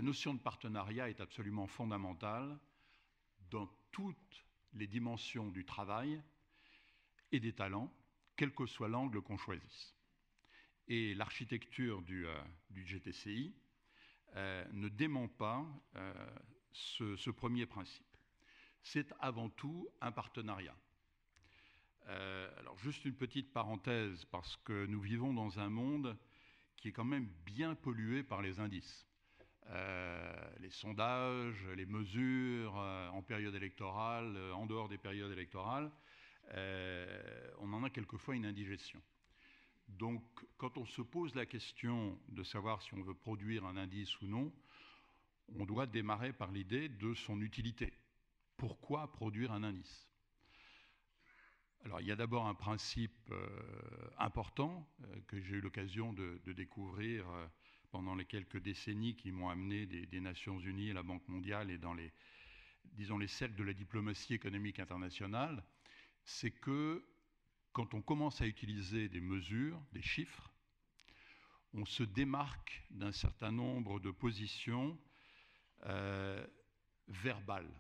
la notion de partenariat est absolument fondamentale dans toutes les dimensions du travail et des talents, quel que soit l'angle qu'on choisisse. Et l'architecture du GTCI ne dément pas ce premier principe. C'est avant tout un partenariat. Alors juste une petite parenthèse, parce que nous vivons dans un monde qui est quand même bien pollué par les indices. Les sondages, les mesures en période électorale, en dehors des périodes électorales, on en a quelquefois une indigestion. Donc, quand on se pose la question de savoir si on veut produire un indice ou non, on doit démarrer par l'idée de son utilité. Pourquoi produire un indice ? Alors, il y a d'abord un principe important que j'ai eu l'occasion de découvrir pendant les quelques décennies qui m'ont amené des Nations Unies à la Banque mondiale et dans les, disons, les cercles de la diplomatie économique internationale, c'est que quand on commence à utiliser des mesures, des chiffres, on se démarque d'un certain nombre de positions verbales.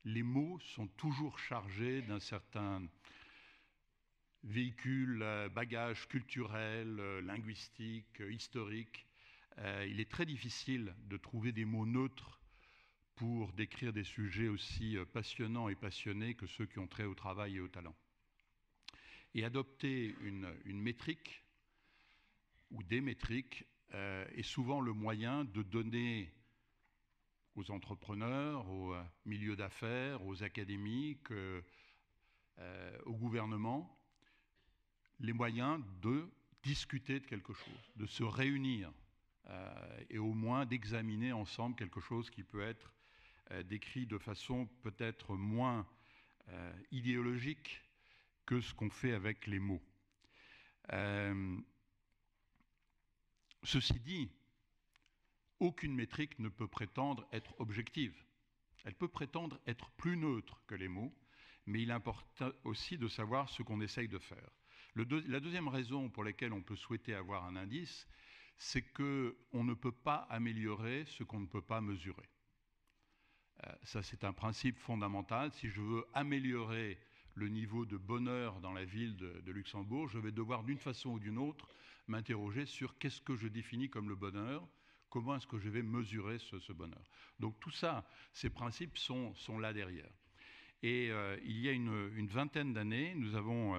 Les mots sont toujours chargés d'un certain véhicule, bagage culturel, linguistique, historique. Il est très difficile de trouver des mots neutres pour décrire des sujets aussi passionnants et passionnés que ceux qui ont trait au travail et au talent. Et adopter une métrique ou des métriques est souvent le moyen de donner aux entrepreneurs, aux milieux d'affaires, aux académiques, au gouvernement, les moyens de discuter de quelque chose, de se réunir et au moins d'examiner ensemble quelque chose qui peut être décrit de façon peut-être moins idéologique que ce qu'on fait avec les mots. Ceci dit, aucune métrique ne peut prétendre être objective. Elle peut prétendre être plus neutre que les mots, mais il importe aussi de savoir ce qu'on essaye de faire. La deuxième raison pour laquelle on peut souhaiter avoir un indice, c'est qu'on ne peut pas améliorer ce qu'on ne peut pas mesurer. Ça, c'est un principe fondamental. Si je veux améliorer le niveau de bonheur dans la ville de Luxembourg, je vais devoir d'une façon ou d'une autre m'interroger sur qu'est-ce que je définis comme le bonheur, comment est-ce que je vais mesurer ce bonheur. Donc tout ça, ces principes sont là derrière. Et il y a une vingtaine d'années, nous avons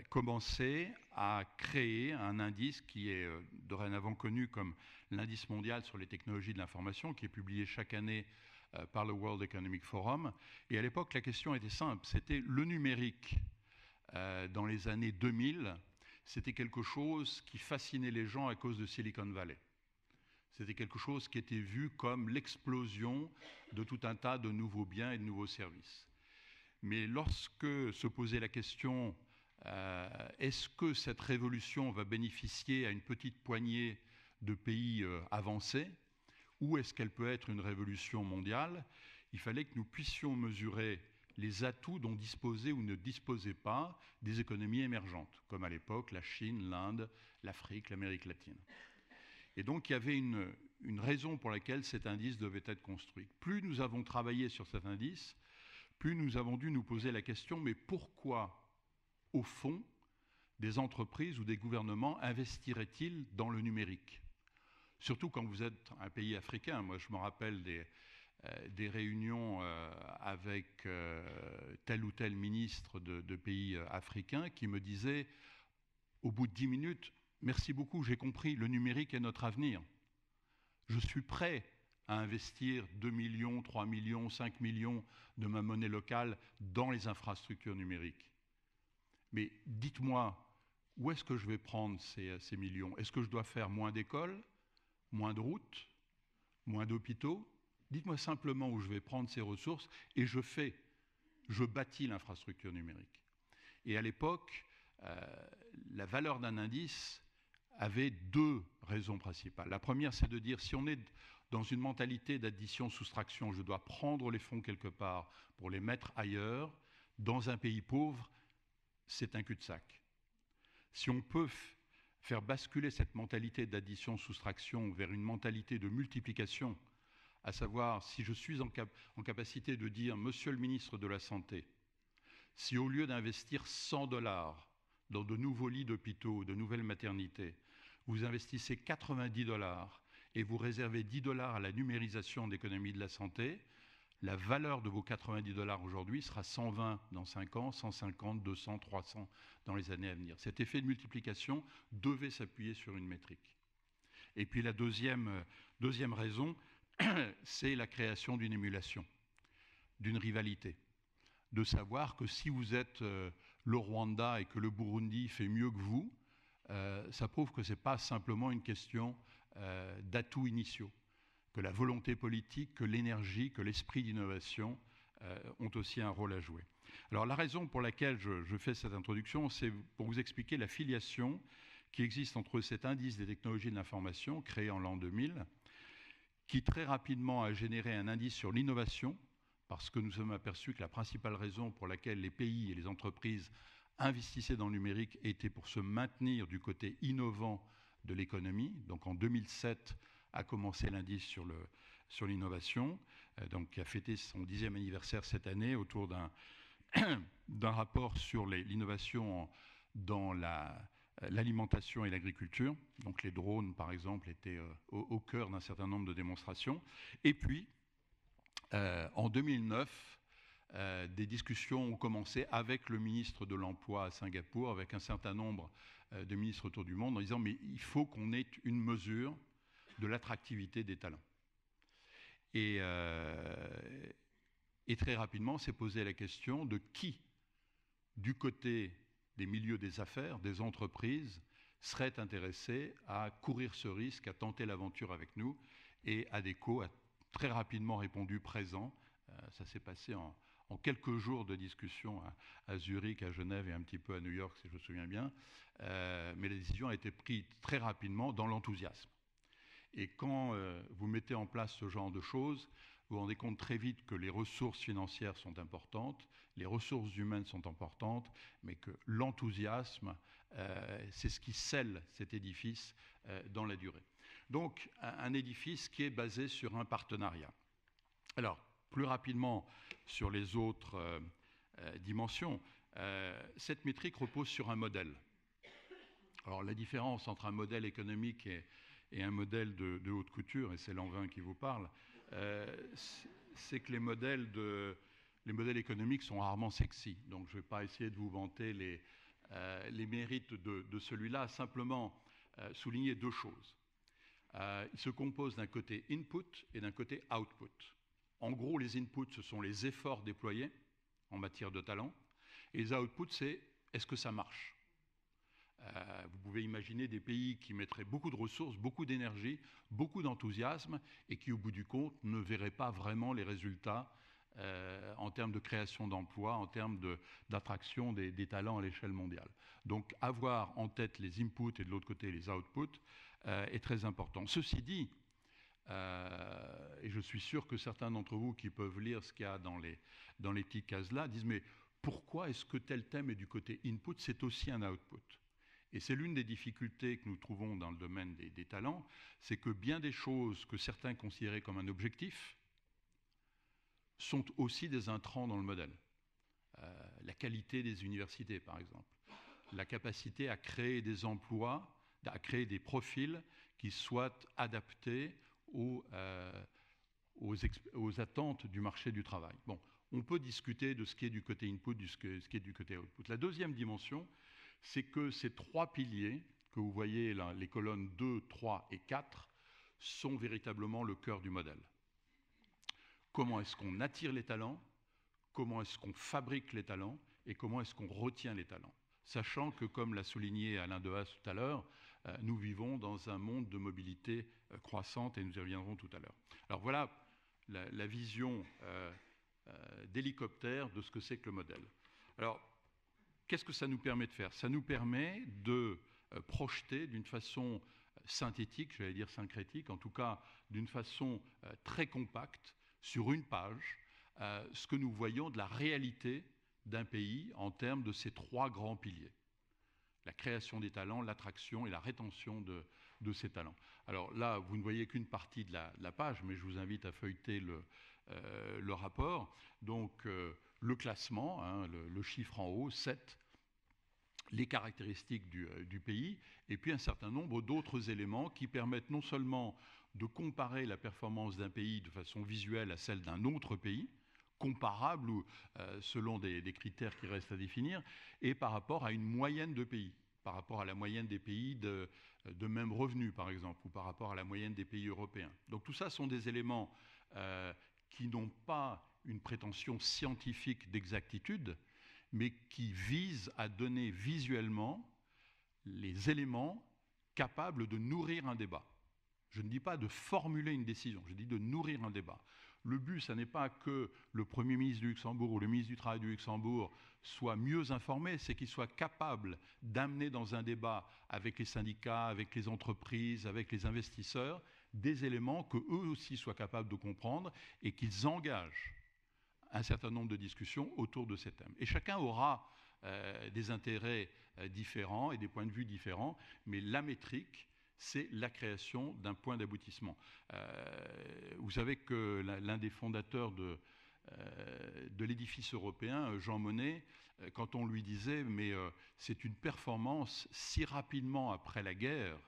commencé à créer un indice qui est dorénavant connu comme l'indice mondial sur les technologies de l'information, qui est publié chaque année par le World Economic Forum. Et à l'époque, la question était simple, c'était le numérique. Dans les années 2000, c'était quelque chose qui fascinait les gens à cause de Silicon Valley. C'était quelque chose qui était vu comme l'explosion de tout un tas de nouveaux biens et de nouveaux services. Mais lorsque se posait la question est-ce que cette révolution va bénéficier à une petite poignée de pays avancés ou est-ce qu'elle peut être une révolution mondiale? Il fallait que nous puissions mesurer les atouts dont disposaient ou ne disposaient pas des économies émergentes, comme à l'époque la Chine, l'Inde, l'Afrique, l'Amérique latine. Et donc il y avait une raison pour laquelle cet indice devait être construit. Plus nous avons travaillé sur cet indice, plus nous avons dû nous poser la question, mais pourquoi au fond, des entreprises ou des gouvernements investiraient-ils dans le numérique? Surtout quand vous êtes un pays africain. Moi, je me rappelle des réunions avec tel ou tel ministre de pays africains qui me disait, au bout de 10 minutes, « Merci beaucoup, j'ai compris, le numérique est notre avenir. Je suis prêt à investir 2 millions, 3 millions, 5 millions de ma monnaie locale dans les infrastructures numériques. Mais dites-moi, où est-ce que je vais prendre ces millions? Est-ce que je dois faire moins d'écoles, moins de routes, moins d'hôpitaux? Dites-moi simplement où je vais prendre ces ressources et je bâtis l'infrastructure numérique. » Et à l'époque, la valeur d'un indice avait deux raisons principales. La première, c'est de dire, si on est dans une mentalité d'addition-soustraction, je dois prendre les fonds quelque part pour les mettre ailleurs, dans un pays pauvre, c'est un cul-de-sac. Si on peut faire basculer cette mentalité d'addition-soustraction vers une mentalité de multiplication, à savoir si je suis en capacité de dire, Monsieur le ministre de la Santé, si au lieu d'investir 100 $ dans de nouveaux lits d'hôpitaux, de nouvelles maternités, vous investissez 90 $ et vous réservez 10 $ à la numérisation de l'économie de la santé, la valeur de vos 90 $ aujourd'hui sera 120 dans 5 ans, 150, 200, 300 dans les années à venir. Cet effet de multiplication devait s'appuyer sur une métrique. Et puis la deuxième raison, c'est la création d'une émulation, d'une rivalité. De savoir que si vous êtes le Rwanda et que le Burundi fait mieux que vous, ça prouve que ce n'est pas simplement une question d'atouts initiaux, que la volonté politique, que l'énergie, que l'esprit d'innovation ont aussi un rôle à jouer. Alors la raison pour laquelle je fais cette introduction, c'est pour vous expliquer la filiation qui existe entre cet indice des technologies de l'information, créé en l'an 2000, qui très rapidement a généré un indice sur l'innovation, parce que nous sommes aperçus que la principale raison pour laquelle les pays et les entreprises investissaient dans le numérique était pour se maintenir du côté innovant de l'économie. Donc en 2007 a commencé l'indice sur l'innovation, donc qui a fêté son 10e anniversaire cette année autour d'un rapport sur l'innovation dans l'alimentation et l'agriculture. Donc les drones, par exemple, étaient au cœur d'un certain nombre de démonstrations. Et puis, en 2009, des discussions ont commencé avec le ministre de l'Emploi à Singapour, avec un certain nombre de ministres autour du monde, en disant mais il faut qu'on ait une mesure de l'attractivité des talents. Et très rapidement, s'est posé la question de qui, du côté des milieux des affaires, des entreprises, serait intéressé à courir ce risque, à tenter l'aventure avec nous. Et ADECO a très rapidement répondu présent. Ça s'est passé en quelques jours de discussion à Zurich, à Genève et un petit peu à New York, si je me souviens bien. Mais la décision a été prise très rapidement dans l'enthousiasme. Et quand vous mettez en place ce genre de choses, vous vous rendez compte très vite que les ressources financières sont importantes, les ressources humaines sont importantes, mais que l'enthousiasme, c'est ce qui scelle cet édifice dans la durée. Donc, un édifice qui est basé sur un partenariat. Alors, plus rapidement sur les autres dimensions, cette métrique repose sur un modèle. Alors, la différence entre un modèle économique et un modèle de haute couture, et c'est Lanvin qui vous parle, c'est que les modèles économiques sont rarement sexy. Donc je ne vais pas essayer de vous vanter les mérites de celui-là, simplement souligner deux choses. Il se compose d'un côté input et d'un côté output. En gros, les inputs, ce sont les efforts déployés en matière de talent, et les outputs, c'est est-ce que ça marche ? Vous pouvez imaginer des pays qui mettraient beaucoup de ressources, beaucoup d'énergie, beaucoup d'enthousiasme et qui, au bout du compte, ne verraient pas vraiment les résultats en termes de création d'emplois, en termes d'attraction des talents à l'échelle mondiale. Donc, avoir en tête les inputs et de l'autre côté les outputs est très important. Ceci dit, et je suis sûr que certains d'entre vous qui peuvent lire ce qu'il y a dans les petites cases-là disent « mais pourquoi est-ce que tel thème est du côté input, c'est aussi un output ?» Et c'est l'une des difficultés que nous trouvons dans le domaine des talents, c'est que bien des choses que certains considéraient comme un objectif sont aussi des intrants dans le modèle. La qualité des universités, par exemple. La capacité à créer des emplois, à créer des profils qui soient adaptés aux attentes du marché du travail. Bon, on peut discuter de ce qui est du côté input, de ce qui est du côté output. La deuxième dimension, c'est que ces trois piliers que vous voyez là, les colonnes 2, 3 et 4, sont véritablement le cœur du modèle. Comment est-ce qu'on attire les talents? Comment est-ce qu'on fabrique les talents? Et comment est-ce qu'on retient les talents? Sachant que, comme l'a souligné Alain Dehaze tout à l'heure, nous vivons dans un monde de mobilité croissante et nous y reviendrons tout à l'heure. Alors voilà la vision d'hélicoptère de ce que c'est que le modèle. Alors, qu'est-ce que ça nous permet de faire? Ça nous permet de projeter d'une façon synthétique, j'allais dire syncrétique, en tout cas d'une façon très compacte, sur une page, ce que nous voyons de la réalité d'un pays en termes de ces trois grands piliers. la création des talents, l'attraction et la rétention de ces talents. Alors là, vous ne voyez qu'une partie de la page, mais je vous invite à feuilleter le rapport. Donc, le classement, hein, le chiffre en haut, 7, les caractéristiques du pays, et puis un certain nombre d'autres éléments qui permettent non seulement de comparer la performance d'un pays de façon visuelle à celle d'un autre pays, comparable ou selon des critères qui restent à définir, et par rapport à une moyenne de pays, par rapport à la moyenne des pays de même revenu, par exemple, ou par rapport à la moyenne des pays européens. Donc tout ça sont des éléments qui n'ont pas une prétention scientifique d'exactitude, mais qui visent à donner visuellement les éléments capables de nourrir un débat. Je ne dis pas de formuler une décision, je dis de nourrir un débat. Le but, ce n'est pas que le Premier ministre du Luxembourg ou le ministre du Travail du Luxembourg soit mieux informé, c'est qu'il soit capable d'amener dans un débat avec les syndicats, avec les entreprises, avec les investisseurs, des éléments qu'eux aussi soient capables de comprendre et qu'ils engagent un certain nombre de discussions autour de ces thèmes. Et chacun aura des intérêts différents et des points de vue différents, mais la métrique, c'est la création d'un point d'aboutissement. Vous savez que l'un des fondateurs de l'édifice européen, Jean Monnet, quand on lui disait « mais c'est une performance si rapidement après la guerre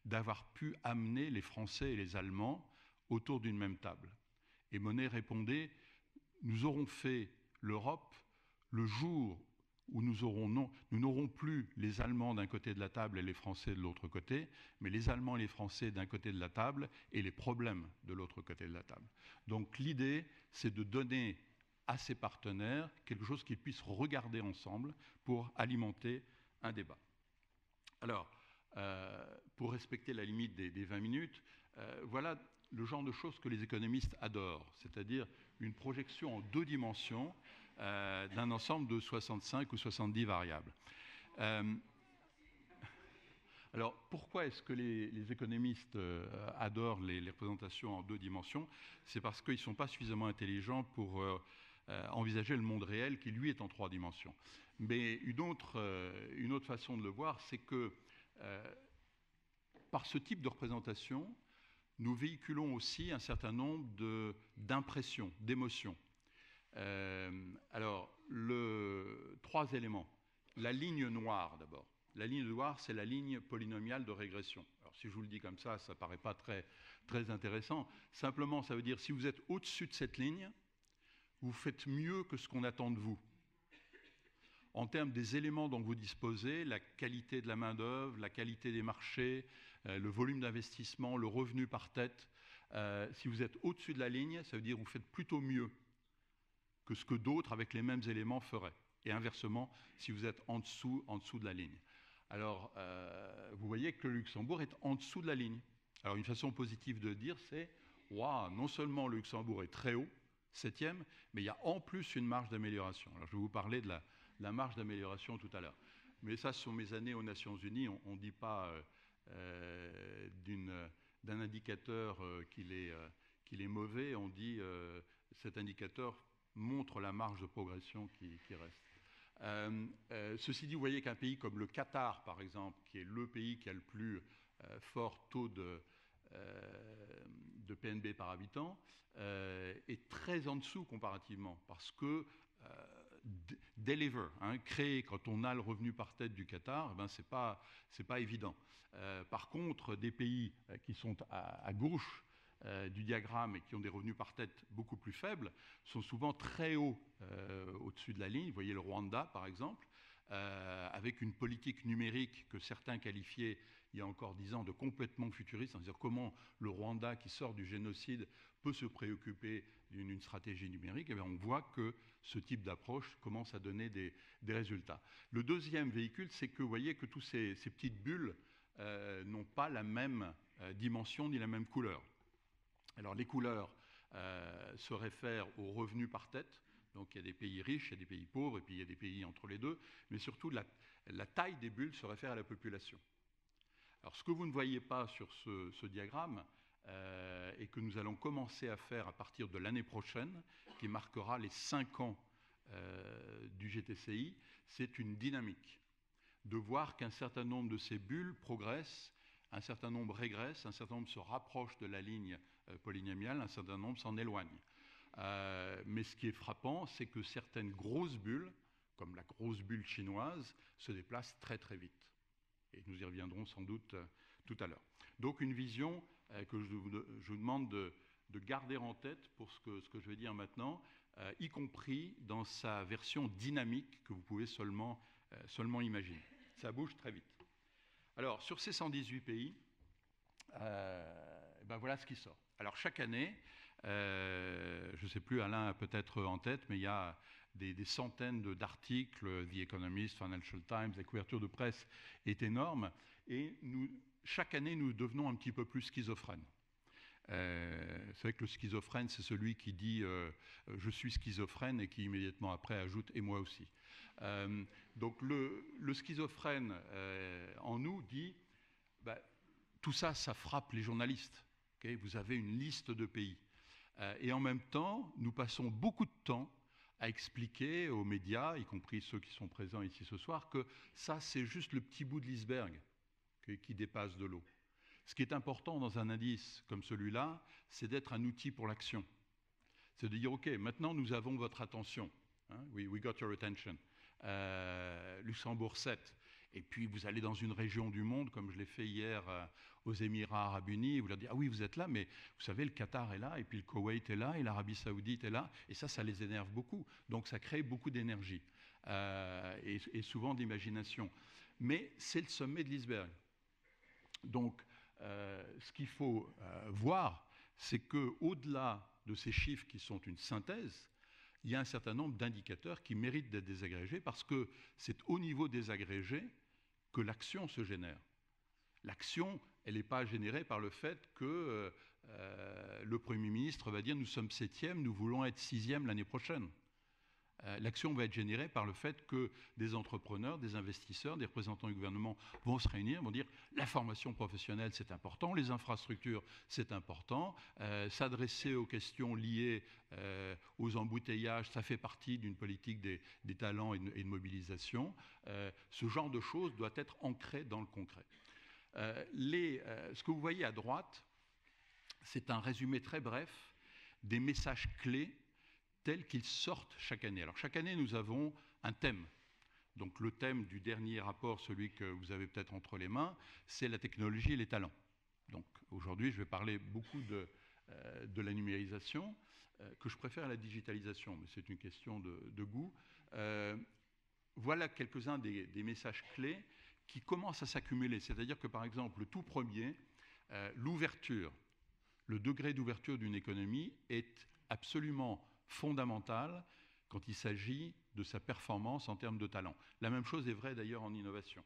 d'avoir pu amener les Français et les Allemands autour d'une même table ». Et Monnet répondait « nous aurons fait l'Europe le jour où nous n'aurons plus les Allemands d'un côté de la table et les Français de l'autre côté, mais les Allemands et les Français d'un côté de la table et les problèmes de l'autre côté de la table. » Donc l'idée, c'est de donner à ces partenaires quelque chose qu'ils puissent regarder ensemble pour alimenter un débat. Alors, pour respecter la limite des 20 minutes, voilà le genre de choses que les économistes adorent, c'est-à-dire une projection en 2 dimensions d'un ensemble de 65 ou 70 variables. Alors, pourquoi est-ce que les économistes adorent les représentations en 2 dimensions? C'est parce qu'ils ne sont pas suffisamment intelligents pour envisager le monde réel qui, lui, est en 3 dimensions. Mais une autre façon de le voir, c'est que par ce type de représentation, nous véhiculons aussi un certain nombre d'impressions, d'émotions. Alors, 3 éléments. La ligne noire, d'abord. La ligne noire, c'est la ligne polynomiale de régression. Alors, si je vous le dis comme ça ne paraît pas très, très intéressant. Simplement, ça veut dire si vous êtes au-dessus de cette ligne, vous faites mieux que ce qu'on attend de vous. En termes des éléments dont vous disposez, la qualité de la main-d'œuvre, la qualité des marchés, le volume d'investissement, le revenu par tête, si vous êtes au-dessus de la ligne, ça veut dire que vous faites plutôt mieux que ce que d'autres avec les mêmes éléments feraient. Et inversement, si vous êtes en dessous de la ligne. Alors, vous voyez que le Luxembourg est en dessous de la ligne. Alors, une façon positive de le dire, c'est « Waouh, non seulement le Luxembourg est très haut, 7e, mais il y a en plus une marge d'amélioration. » Alors, je vais vous parler de la marge d'amélioration tout à l'heure. Mais ça, ce sont mes années aux Nations Unies. On ne dit pas d'un indicateur qu'il est mauvais, on dit cet indicateur montre la marge de progression qui reste. Ceci dit, vous voyez qu'un pays comme le Qatar, par exemple, qui est le pays qui a le plus fort taux de PNB par habitant, est très en dessous comparativement, parce que deliver, créer quand on a le revenu par tête du Qatar, ben c'est pas évident. Par contre, des pays qui sont à gauche du diagramme et qui ont des revenus par tête beaucoup plus faibles sont souvent très hauts au-dessus de la ligne. Vous voyez le Rwanda, par exemple, avec une politique numérique que certains qualifiaient il y a encore 10 ans de complètement futuriste, c'est-à-dire comment le Rwanda, qui sort du génocide, peut se préoccuper d'une stratégie numérique. Et bien on voit que ce type d'approche commence à donner des résultats. Le deuxième véhicule, c'est que vous voyez que tous ces petites bulles n'ont pas la même dimension ni la même couleur. Alors les couleurs se réfèrent aux revenus par tête. Donc il y a des pays riches, il y a des pays pauvres, et puis il y a des pays entre les deux. Mais surtout, la taille des bulles se réfère à la population. Alors ce que vous ne voyez pas sur ce diagramme, et que nous allons commencer à faire à partir de l'année prochaine, qui marquera les 5 ans du GTCI, c'est une dynamique. de voir qu'un certain nombre de ces bulles progressent, un certain nombre régressent, un certain nombre se rapprochent de la ligne polynomiale, un certain nombre s'en éloignent. Mais ce qui est frappant, c'est que certaines grosses bulles, comme la grosse bulle chinoise, se déplacent très très vite. Et nous y reviendrons sans doute tout à l'heure. Donc une vision que je vous demande de garder en tête pour ce que je vais dire maintenant, y compris dans sa version dynamique que vous pouvez seulement imaginer. Ça bouge très vite. Alors, sur ces 118 pays, ben voilà ce qui sort. Alors, chaque année, je ne sais plus, Alain a peut-être en tête, mais il y a des centaines d'articles, The Economist, Financial Times, la couverture de presse est énorme, et chaque année, nous devenons un petit peu plus schizophrènes. C'est vrai que le schizophrène, c'est celui qui dit je suis schizophrène et qui immédiatement après ajoute et moi aussi. Donc le schizophrène en nous dit bah, tout ça, ça frappe les journalistes. Okay, vous avez une liste de pays. Et en même temps, nous passons beaucoup de temps à expliquer aux médias, y compris ceux qui sont présents ici ce soir, que ça, c'est juste le petit bout de l'iceberg qui dépasse de l'eau. Ce qui est important dans un indice comme celui-là, c'est d'être un outil pour l'action. C'est de dire, OK, maintenant nous avons votre attention. Hein, we got your attention. Luxembourg 7. Et puis vous allez dans une région du monde, comme je l'ai fait hier aux Émirats Arabes Unis, et vous leur dites, ah oui, vous êtes là, mais vous savez, le Qatar est là, et puis le Koweït est là, et l'Arabie Saoudite est là, et ça les énerve beaucoup. Donc ça crée beaucoup d'énergie, et souvent d'imagination. Mais c'est le sommet de l'iceberg. Donc, ce qu'il faut voir, c'est qu'au-delà de ces chiffres qui sont une synthèse, il y a un certain nombre d'indicateurs qui méritent d'être désagrégés parce que c'est au niveau des agrégés que l'action se génère. L'action, elle n'est pas générée par le fait que le Premier ministre va dire « nous sommes 7e, nous voulons être 6e l'année prochaine ». L'action va être générée par le fait que des entrepreneurs, des investisseurs, des représentants du gouvernement vont se réunir, vont dire la formation professionnelle c'est important, les infrastructures c'est important, s'adresser aux questions liées aux embouteillages, ça fait partie d'une politique des talents et de mobilisation. Ce genre de choses doit être ancré dans le concret. Ce que vous voyez à droite, c'est un résumé très bref des messages clés tels qu'ils sortent chaque année. Alors chaque année, nous avons un thème. Donc le thème du dernier rapport, celui que vous avez peut-être entre les mains, c'est la technologie et les talents. Donc aujourd'hui, je vais parler beaucoup de la numérisation, que je préfère à la digitalisation, mais c'est une question de goût. Voilà quelques-uns des messages clés qui commencent à s'accumuler. C'est-à-dire que par exemple, le tout premier, l'ouverture, le degré d'ouverture d'une économie est absolument fondamentale quand il s'agit de sa performance en termes de talent. La même chose est vraie d'ailleurs en innovation.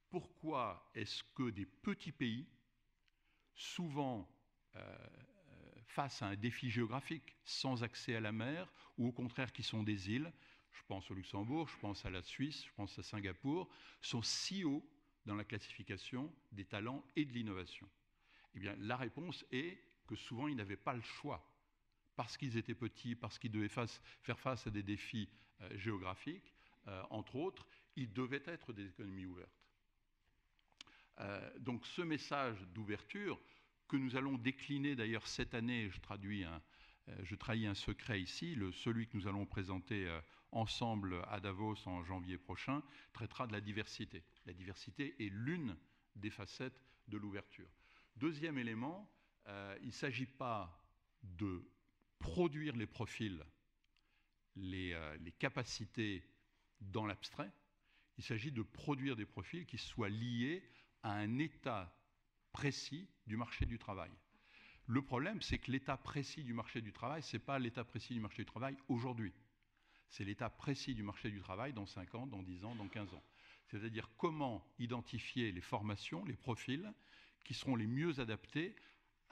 Pourquoi est-ce que des petits pays, souvent face à un défi géographique, sans accès à la mer, ou au contraire qui sont des îles, je pense au Luxembourg, je pense à la Suisse, je pense à Singapour, sont si hauts dans la classification des talents et de l'innovation? Eh bien, la réponse est que souvent, ils n'avaient pas le choix. Parce qu'ils étaient petits, parce qu'ils devaient faire face à des défis géographiques, entre autres, ils devaient être des économies ouvertes. Donc ce message d'ouverture, que nous allons décliner d'ailleurs cette année, je trahis un secret ici, celui que nous allons présenter ensemble à Davos en janvier prochain, traitera de la diversité. La diversité est l'une des facettes de l'ouverture. Deuxième élément, il ne s'agit pas de produire les profils, les capacités dans l'abstrait, il s'agit de produire des profils qui soient liés à un état précis du marché du travail. Le problème, c'est que l'état précis du marché du travail, ce n'est pas l'état précis du marché du travail aujourd'hui. C'est l'état précis du marché du travail dans 5 ans, dans 10 ans, dans 15 ans. C'est-à-dire comment identifier les formations, les profils qui seront les mieux adaptés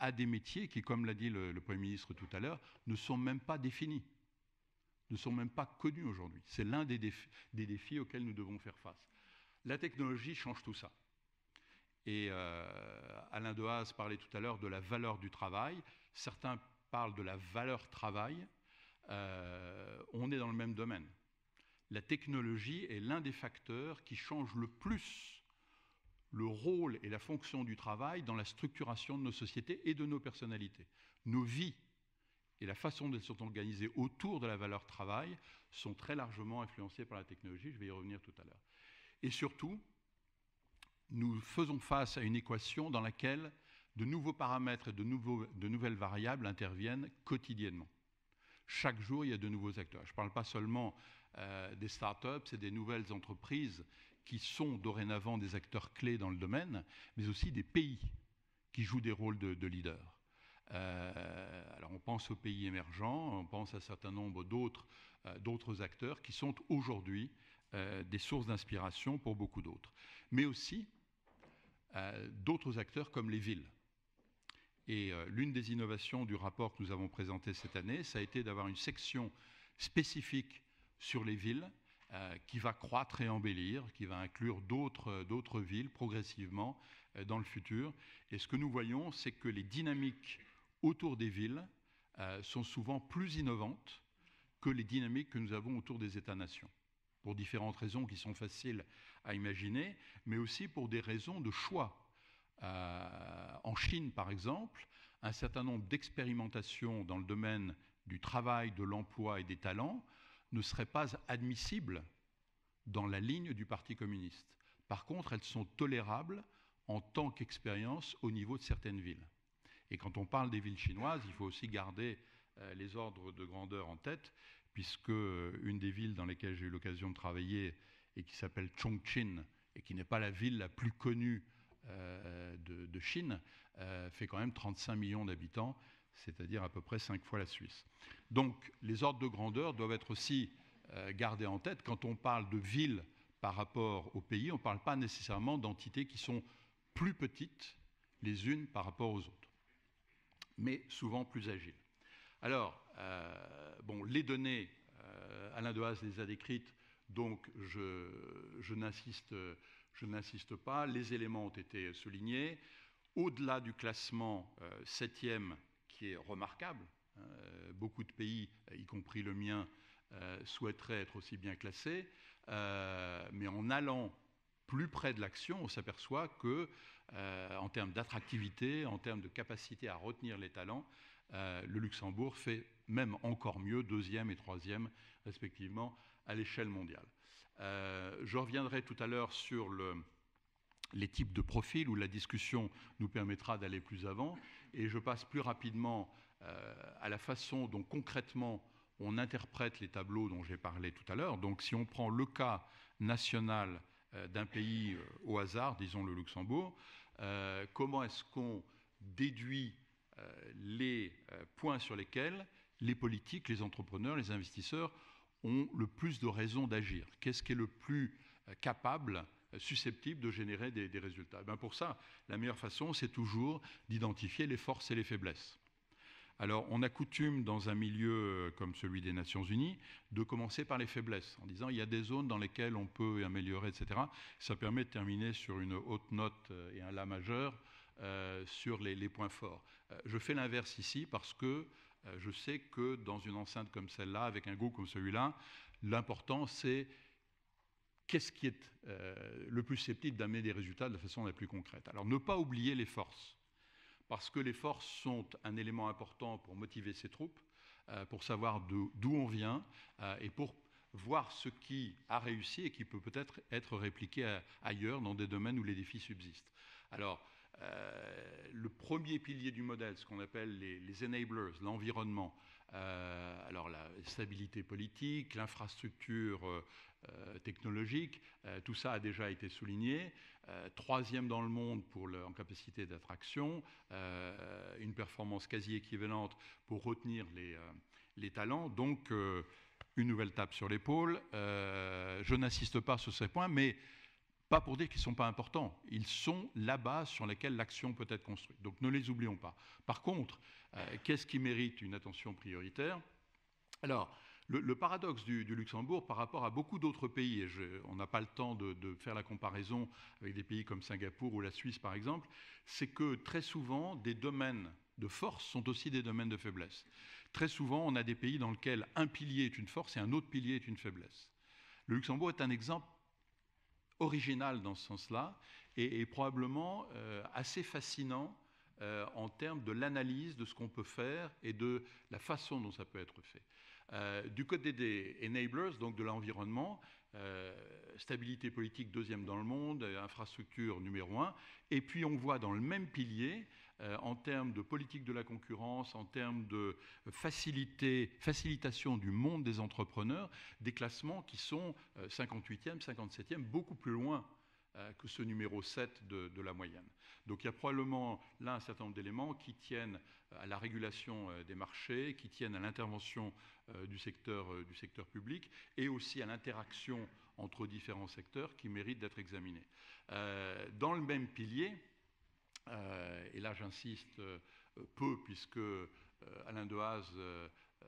à des métiers qui, comme l'a dit le Premier ministre tout à l'heure, ne sont même pas définis, ne sont même pas connus aujourd'hui. C'est l'un des défis auxquels nous devons faire face. La technologie change tout ça. Et Alain Dehaze parlait tout à l'heure de la valeur du travail. Certains parlent de la valeur travail. On est dans le même domaine. la technologie est l'un des facteurs qui change le plus le rôle et la fonction du travail dans la structuration de nos sociétés et de nos personnalités. Nos vies et la façon dont elles sont organisées autour de la valeur travail sont très largement influencées par la technologie, je vais y revenir tout à l'heure. Et surtout, nous faisons face à une équation dans laquelle de nouveaux paramètres et de nouvelles variables interviennent quotidiennement. Chaque jour, il y a de nouveaux acteurs. Je ne parle pas seulement des startups et des nouvelles entreprises qui sont dorénavant des acteurs clés dans le domaine, mais aussi des pays qui jouent des rôles de leaders. Alors on pense aux pays émergents, on pense à un certain nombre d'autres acteurs qui sont aujourd'hui des sources d'inspiration pour beaucoup d'autres. Mais aussi d'autres acteurs comme les villes. Et l'une des innovations du rapport que nous avons présenté cette année, ça a été d'avoir une section spécifique sur les villes qui va croître et embellir, qui va inclure d'autres villes progressivement dans le futur. Et ce que nous voyons, c'est que les dynamiques autour des villes sont souvent plus innovantes que les dynamiques que nous avons autour des États-nations, pour différentes raisons qui sont faciles à imaginer, mais aussi pour des raisons de choix. En Chine, par exemple, un certain nombre d'expérimentations dans le domaine du travail, de l'emploi et des talents ne seraient pas admissibles dans la ligne du Parti communiste. Par contre, elles sont tolérables en tant qu'expérience au niveau de certaines villes. Et quand on parle des villes chinoises, il faut aussi garder les ordres de grandeur en tête, puisque une des villes dans lesquelles j'ai eu l'occasion de travailler et qui s'appelle Chongqing, et qui n'est pas la ville la plus connue de Chine, fait quand même 35 millions d'habitants, c'est-à-dire à peu près 5 fois la Suisse. Donc les ordres de grandeur doivent être aussi gardés en tête. Quand on parle de villes par rapport au pays, on ne parle pas nécessairement d'entités qui sont plus petites les unes par rapport aux autres, mais souvent plus agiles. Alors, les données, Alain Dehaze les a décrites, donc je n'insiste pas. Les éléments ont été soulignés. Au-delà du classement 7e, qui est remarquable, beaucoup de pays, y compris le mien, souhaiteraient être aussi bien classés, mais en allant plus près de l'action, on s'aperçoit que, en termes d'attractivité, en termes de capacité à retenir les talents, le Luxembourg fait même encore mieux, 2e et 3e, respectivement, à l'échelle mondiale. Je reviendrai tout à l'heure sur les types de profils où la discussion nous permettra d'aller plus avant, et je passe plus rapidement à la façon dont concrètement on interprète les tableaux dont j'ai parlé tout à l'heure. Donc si on prend le cas national d'un pays au hasard, disons le Luxembourg, comment est-ce qu'on déduit les points sur lesquels les politiques, les entrepreneurs, les investisseurs ont le plus de raisons d'agir? Qu'est-ce qui est le plus capable, susceptible de générer des résultats? Pour ça, la meilleure façon, c'est toujours d'identifier les forces et les faiblesses. Alors, on a coutume, dans un milieu comme celui des Nations Unies, de commencer par les faiblesses, en disant il y a des zones dans lesquelles on peut améliorer, etc. Ça permet de terminer sur une haute note et un La majeur sur les points forts. Je fais l'inverse ici parce que je sais que dans une enceinte comme celle-là, avec un groupe comme celui-là, l'important c'est qu'est-ce qui est le plus susceptible d'amener des résultats de la façon la plus concrète. Alors ne pas oublier les forces, parce que les forces sont un élément important pour motiver ses troupes, pour savoir d'où on vient et pour voir ce qui a réussi et qui peut peut-être être répliqué ailleurs dans des domaines où les défis subsistent. Alors, le premier pilier du modèle, ce qu'on appelle les enablers, l'environnement, alors la stabilité politique, l'infrastructure technologique, tout ça a déjà été souligné. Troisième dans le monde en capacité d'attraction, une performance quasi équivalente pour retenir les talents. Donc, une nouvelle tape sur l'épaule. Je n'insiste pas sur ces points, mais pas pour dire qu'ils ne sont pas importants. Ils sont la base sur laquelle l'action peut être construite. Donc ne les oublions pas. Par contre, qu'est-ce qui mérite une attention prioritaire? Alors, le paradoxe du Luxembourg par rapport à beaucoup d'autres pays, et on n'a pas le temps de faire la comparaison avec des pays comme Singapour ou la Suisse par exemple, c'est que très souvent, des domaines de force sont aussi des domaines de faiblesse. Très souvent, on a des pays dans lesquels un pilier est une force et un autre pilier est une faiblesse. Le Luxembourg est un exemple original dans ce sens-là et probablement assez fascinant en termes de l'analyse de ce qu'on peut faire et de la façon dont ça peut être fait. Du côté des enablers, donc de l'environnement, stabilité politique deuxième dans le monde, infrastructure numéro 1, et puis on voit dans le même pilier, en termes de politique de la concurrence, en termes de facilitation du monde des entrepreneurs, des classements qui sont 58e, 57e, beaucoup plus loin que ce numéro 7 de la moyenne. Donc il y a probablement là un certain nombre d'éléments qui tiennent à la régulation des marchés, qui tiennent à l'intervention du secteur public et aussi à l'interaction entre différents secteurs qui méritent d'être examinés. Dans le même pilier, et là j'insiste peu puisque Alain Dehaze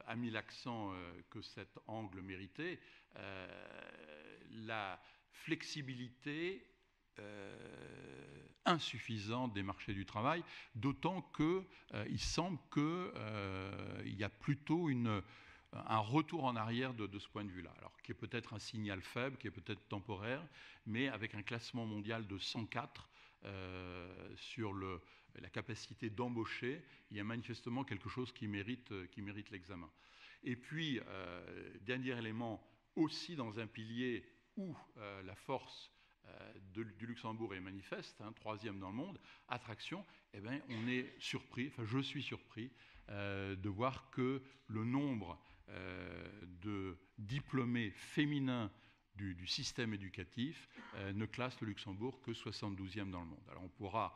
a mis l'accent que cet angle méritait, la flexibilité insuffisante des marchés du travail, d'autant qu'il semble qu'il y a plutôt un retour en arrière de ce point de vue-là, alors qui est peut-être un signal faible, qui est peut-être temporaire, mais avec un classement mondial de 104 sur la capacité d'embaucher, il y a manifestement quelque chose qui mérite l'examen. Et puis, dernier élément, aussi dans un pilier où la force du Luxembourg est manifeste, troisième dans le monde, attraction, eh bien, on est surpris, enfin je suis surpris de voir que le nombre de diplômés féminins du système éducatif ne classe le Luxembourg que 72e dans le monde. Alors on pourra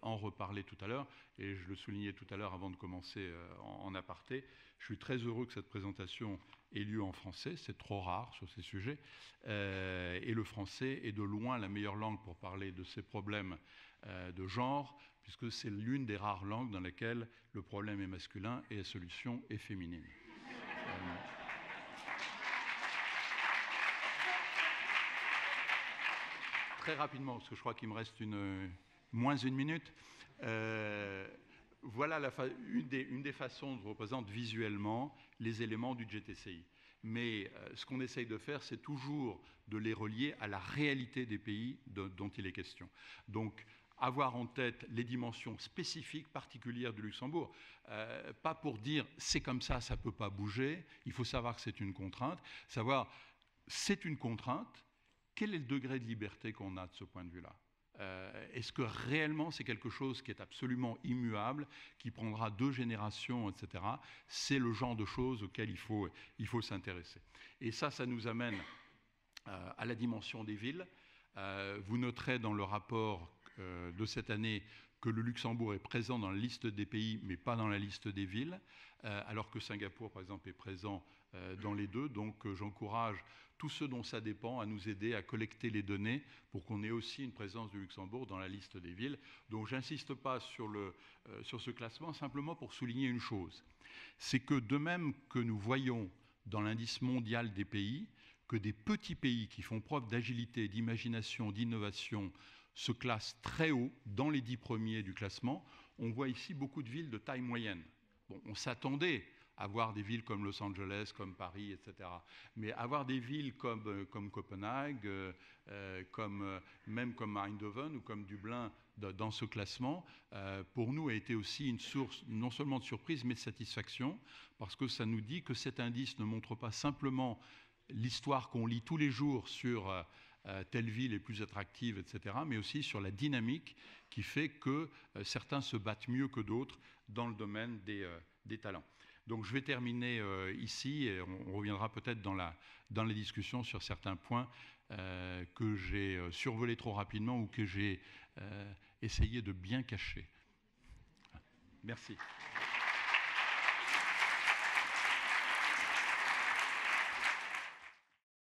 en reparler tout à l'heure, et je le soulignais tout à l'heure avant de commencer en aparté, je suis très heureux que cette présentation ait lieu en français, c'est trop rare sur ces sujets, et le français est de loin la meilleure langue pour parler de ces problèmes de genre, puisque c'est l'une des rares langues dans lesquelles le problème est masculin et la solution est féminine. Très rapidement, parce que je crois qu'il me reste moins une minute, voilà une des façons dont on représente visuellement les éléments du GTCI. Mais ce qu'on essaye de faire, c'est toujours de les relier à la réalité des pays dont il est question. Donc, avoir en tête les dimensions spécifiques, particulières du Luxembourg. Pas pour dire c'est comme ça ne peut pas bouger, il faut savoir que c'est une contrainte, savoir c'est une contrainte, quel est le degré de liberté qu'on a de ce point de vue-là? Est-ce que réellement c'est quelque chose qui est absolument immuable, qui prendra 2 générations, etc. C'est le genre de choses auxquelles il faut s'intéresser. Et ça nous amène à la dimension des villes. Vous noterez dans le rapport de cette année que le Luxembourg est présent dans la liste des pays, mais pas dans la liste des villes, alors que Singapour, par exemple, est présent dans les deux. Donc j'encourage tous ceux dont ça dépend à nous aider à collecter les données pour qu'on ait aussi une présence du Luxembourg dans la liste des villes. Donc j'insiste pas sur ce classement, simplement pour souligner une chose. C'est que de même que nous voyons dans l'indice mondial des pays, que des petits pays qui font preuve d'agilité, d'imagination, d'innovation se classent très haut dans les 10 premiers du classement, on voit ici beaucoup de villes de taille moyenne. Bon, on s'attendait à voir des villes comme Los Angeles, comme Paris, etc. Mais avoir des villes comme Copenhague, même comme Eindhoven ou comme Dublin dans ce classement, pour nous a été aussi une source non seulement de surprise, mais de satisfaction, parce que ça nous dit que cet indice ne montre pas simplement l'histoire qu'on lit tous les jours sur telle ville est plus attractive, etc., mais aussi sur la dynamique qui fait que certains se battent mieux que d'autres dans le domaine des talents. Donc je vais terminer ici et on reviendra peut-être dans la discussion sur certains points que j'ai survolés trop rapidement ou que j'ai essayé de bien cacher. Merci.